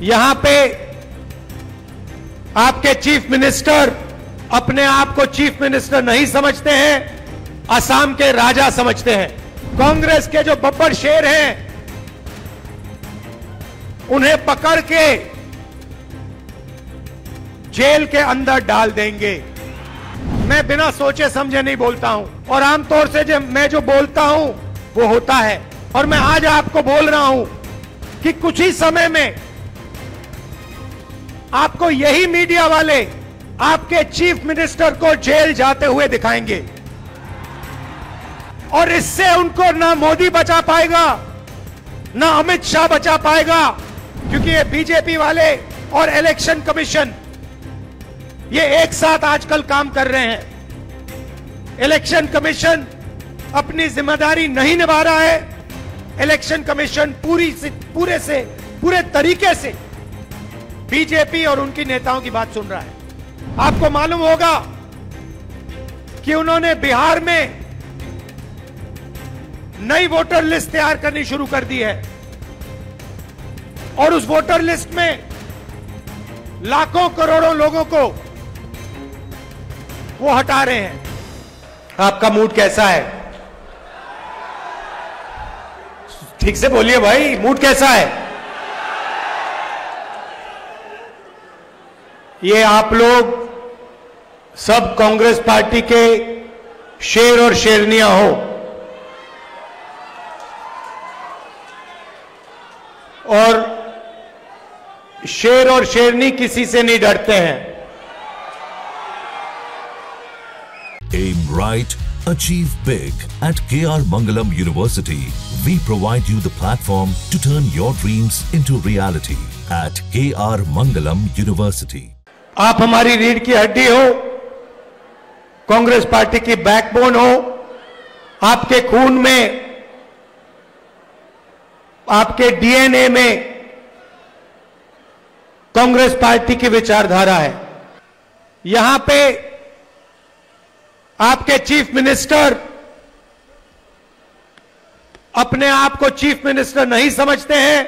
यहां पे आपके चीफ मिनिस्टर अपने आप को चीफ मिनिस्टर नहीं समझते हैं, असम के राजा समझते हैं। कांग्रेस के जो बब्बर शेर हैं उन्हें पकड़ के जेल के अंदर डाल देंगे। मैं बिना सोचे समझे नहीं बोलता हूं और आमतौर से मैं जो बोलता हूं वो होता है। और मैं आज आपको बोल रहा हूं कि कुछ ही समय में आपको यही मीडिया वाले आपके चीफ मिनिस्टर को जेल जाते हुए दिखाएंगे और इससे उनको ना मोदी बचा पाएगा ना अमित शाह बचा पाएगा, क्योंकि ये बीजेपी वाले और इलेक्शन कमीशन ये एक साथ आजकल काम कर रहे हैं। इलेक्शन कमीशन अपनी जिम्मेदारी नहीं निभा रहा है। इलेक्शन कमीशन पूरे तरीके से बीजेपी और उनकी नेताओं की बात सुन रहा है। आपको मालूम होगा कि उन्होंने बिहार में नई वोटर लिस्ट तैयार करनी शुरू कर दी है और उस वोटर लिस्ट में लाखों करोड़ों लोगों को वो हटा रहे हैं। आपका मूड कैसा है? ठीक से बोलिए भाई, मूड कैसा है? ये आप लोग सब कांग्रेस पार्टी के शेर और शेरनियां हो और शेर और शेरनी किसी से नहीं डरते हैं। Aim right, achieve big. At KR Mangalam University, we provide you the platform to turn your dreams into reality. At KR Mangalam University. आप हमारी रीढ़ की हड्डी हो, कांग्रेस पार्टी की बैकबोन हो, आपके खून में, आपके डीएनए में कांग्रेस पार्टी की विचारधारा है। यहां पे आपके चीफ मिनिस्टर अपने आप को चीफ मिनिस्टर नहीं समझते हैं,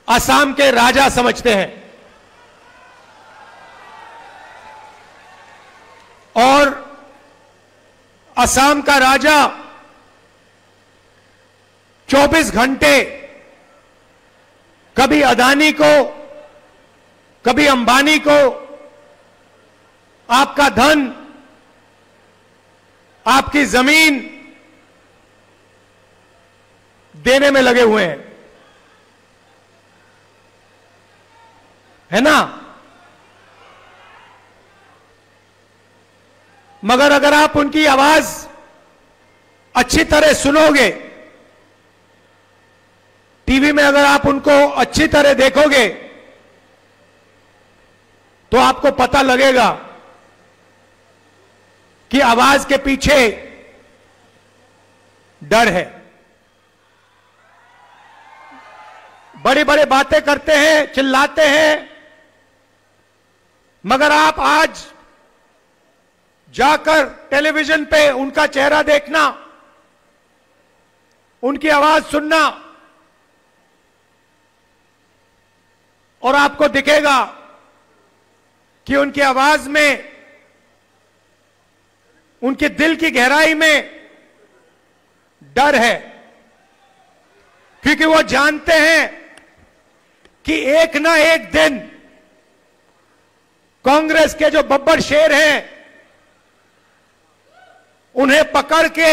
असम के राजा समझते हैं। और असम का राजा 24 घंटे कभी अदानी को, कभी अंबानी को आपका धन, आपकी जमीन देने में लगे हुए हैं, है ना? मगर अगर आप उनकी आवाज अच्छी तरह सुनोगे, टीवी में अगर आप उनको अच्छी तरह देखोगे तो आपको पता लगेगा कि आवाज के पीछे डर है। बड़ी बड़ी बातें करते हैं, चिल्लाते हैं, मगर आप आज जाकर टेलीविजन पे उनका चेहरा देखना, उनकी आवाज सुनना और आपको दिखेगा कि उनकी आवाज में, उनके दिल की गहराई में डर है, क्योंकि वो जानते हैं कि एक ना एक दिन कांग्रेस के जो बब्बर शेर हैं उन्हें पकड़ के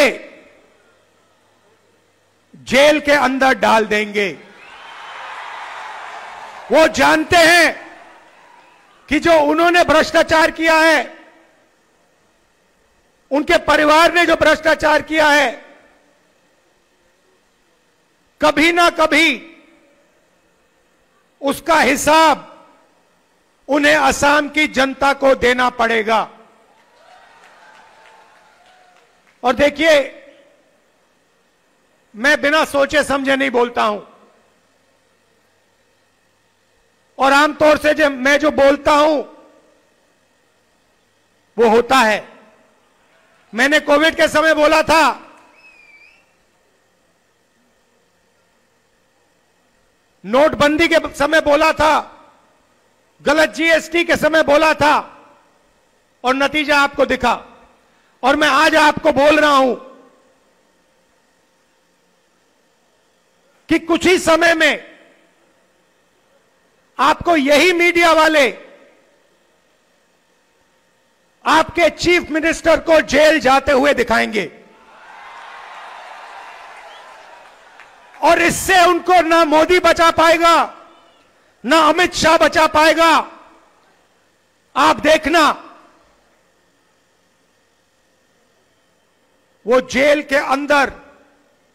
जेल के अंदर डाल देंगे। वो जानते हैं कि जो उन्होंने भ्रष्टाचार किया है, उनके परिवार ने जो भ्रष्टाचार किया है, कभी ना कभी उसका हिसाब उन्हें असम की जनता को देना पड़ेगा। और देखिए, मैं बिना सोचे समझे नहीं बोलता हूं और आमतौर से मैं जो बोलता हूं वो होता है। मैंने कोविड के समय बोला था, नोटबंदी के समय बोला था, गलत जीएसटी के समय बोला था, और नतीजा आपको दिखा। और मैं आज आपको बोल रहा हूं कि कुछ ही समय में आपको यही मीडिया वाले आपके चीफ मिनिस्टर को जेल जाते हुए दिखाएंगे, और इससे उनको ना मोदी बचा पाएगा, ना अमित शाह बचा पाएगा। आप देखना, वो जेल के अंदर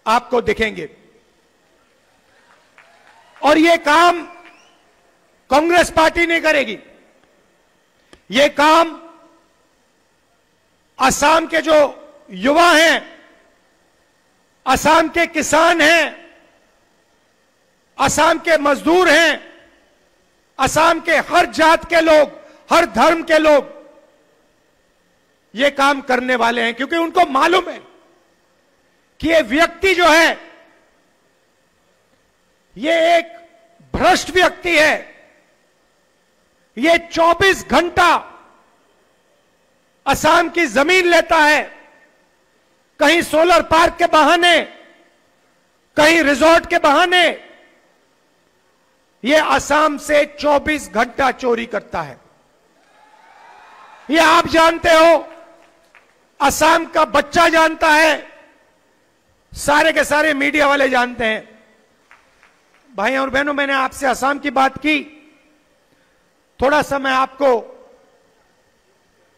आपको दिखेंगे। और ये काम कांग्रेस पार्टी नहीं करेगी, ये काम असम के जो युवा हैं, असम के किसान हैं, असम के मजदूर हैं, असम के हर जात के लोग, हर धर्म के लोग ये काम करने वाले हैं, क्योंकि उनको मालूम है कि ये व्यक्ति जो है ये एक भ्रष्ट व्यक्ति है। ये 24 घंटा असम की जमीन लेता है, कहीं सोलर पार्क के बहाने, कहीं रिजॉर्ट के बहाने। ये असम से 24 घंटा चोरी करता है। ये आप जानते हो, असम का बच्चा जानता है, सारे के सारे मीडिया वाले जानते हैं। भाई और बहनों, मैंने आपसे असम की बात की, थोड़ा सा मैं आपको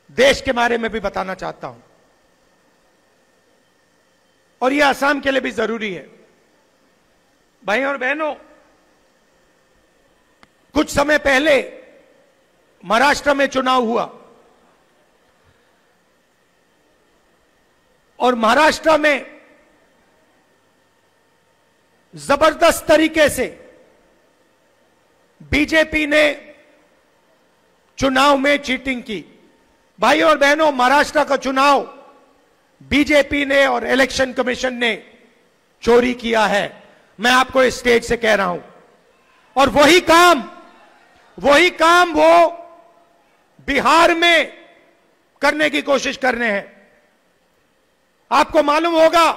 देश के बारे में भी बताना चाहता हूं, और यह असम के लिए भी जरूरी है। भाई और बहनों, कुछ समय पहले महाराष्ट्र में चुनाव हुआ, और महाराष्ट्र में जबरदस्त तरीके से बीजेपी ने चुनाव में चीटिंग की। भाई और बहनों, महाराष्ट्र का चुनाव बीजेपी ने और इलेक्शन कमीशन ने चोरी किया है, मैं आपको इस स्टेज से कह रहा हूं। और वही काम वो बिहार में करने की कोशिश कर रहे हैं। आपको मालूम होगा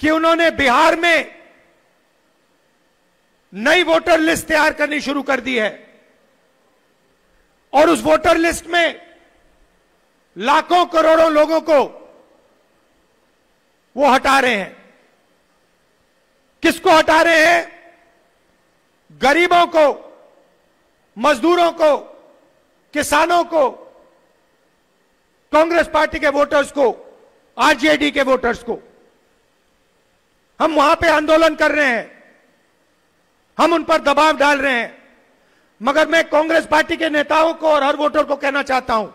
कि उन्होंने बिहार में नई वोटर लिस्ट तैयार करनी शुरू कर दी है, और उस वोटर लिस्ट में लाखों करोड़ों लोगों को वो हटा रहे हैं। किसको हटा रहे हैं? गरीबों को, मजदूरों को, किसानों को, कांग्रेस पार्टी के वोटर्स को, आरजेडी के वोटर्स को। हम वहां पे आंदोलन कर रहे हैं, हम उन पर दबाव डाल रहे हैं, मगर मैं कांग्रेस पार्टी के नेताओं को और हर वोटर को कहना चाहता हूं,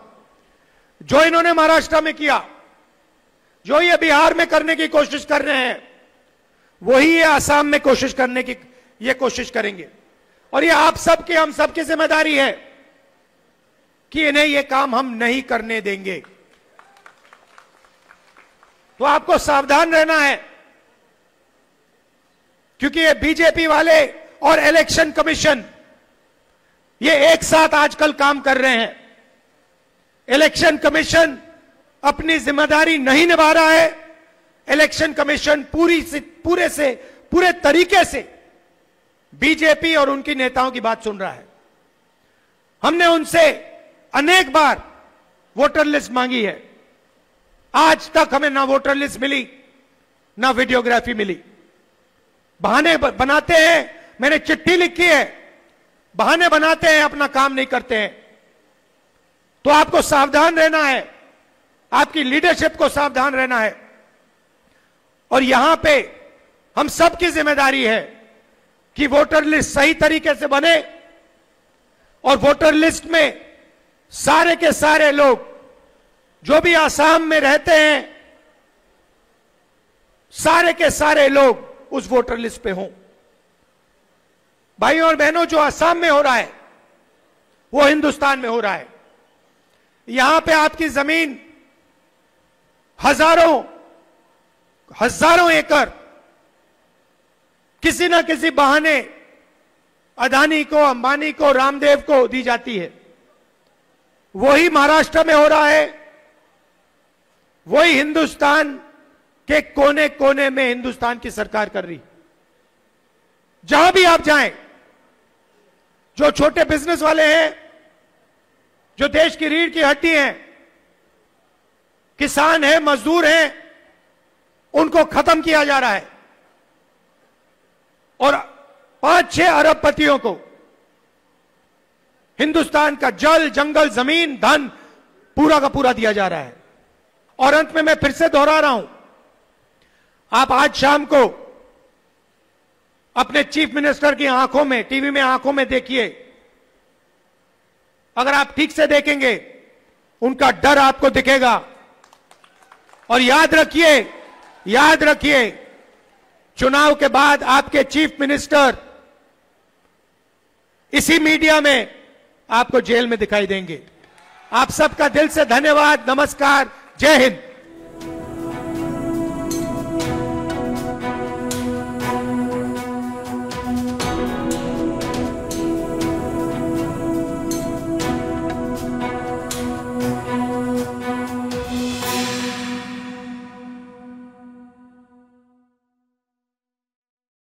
जो इन्होंने महाराष्ट्र में किया, जो ये बिहार में करने की कोशिश कर रहे हैं, वही ये असम में कोशिश करने की ये कोशिश करेंगे। और ये आप सबकी, हम सबकी जिम्मेदारी है कि इन्हें ये काम हम नहीं करने देंगे। तो आपको सावधान रहना है, क्योंकि ये बीजेपी वाले और इलेक्शन कमीशन ये एक साथ आजकल काम कर रहे हैं। इलेक्शन कमीशन अपनी जिम्मेदारी नहीं निभा रहा है। इलेक्शन कमीशन पूरे तरीके से बीजेपी और उनकी नेताओं की बात सुन रहा है। हमने उनसे अनेक बार वोटर लिस्ट मांगी है, आज तक हमें ना वोटर लिस्ट मिली, ना वीडियोग्राफी मिली। बहाने बनाते हैं, मैंने चिट्ठी लिखी है, बहाने बनाते हैं, अपना काम नहीं करते हैं। तो आपको सावधान रहना है, आपकी लीडरशिप को सावधान रहना है। और यहां पे हम सबकी जिम्मेदारी है कि वोटर लिस्ट सही तरीके से बने, और वोटर लिस्ट में सारे के सारे लोग जो भी आसाम में रहते हैं, सारे के सारे लोग उस वोटर लिस्ट पे हों। भाइयों और बहनों, जो असम में हो रहा है वो हिंदुस्तान में हो रहा है। यहां पे आपकी जमीन हजारों एकड़ किसी ना किसी बहाने अदानी को, अंबानी को, रामदेव को दी जाती है। वही महाराष्ट्र में हो रहा है, वही हिंदुस्तान के कोने कोने में हिंदुस्तान की सरकार कर रही। जहां भी आप जाएं, जो छोटे बिजनेस वाले हैं, जो देश की रीढ़ की हड्डी हैं, किसान हैं, मजदूर हैं, उनको खत्म किया जा रहा है और 5-6 अरबपतियों को हिंदुस्तान का जल, जंगल, जमीन, धन पूरा का पूरा दिया जा रहा है। और अंत में मैं फिर से दोहरा रहा हूं, आप आज शाम को अपने चीफ मिनिस्टर की आंखों में, टीवी में आंखों में देखिए। अगर आप ठीक से देखेंगे, उनका डर आपको दिखेगा। और याद रखिए, चुनाव के बाद आपके चीफ मिनिस्टर इसी मीडिया में आपको जेल में दिखाई देंगे। आप सबका दिल से धन्यवाद। नमस्कार। जय हिंद।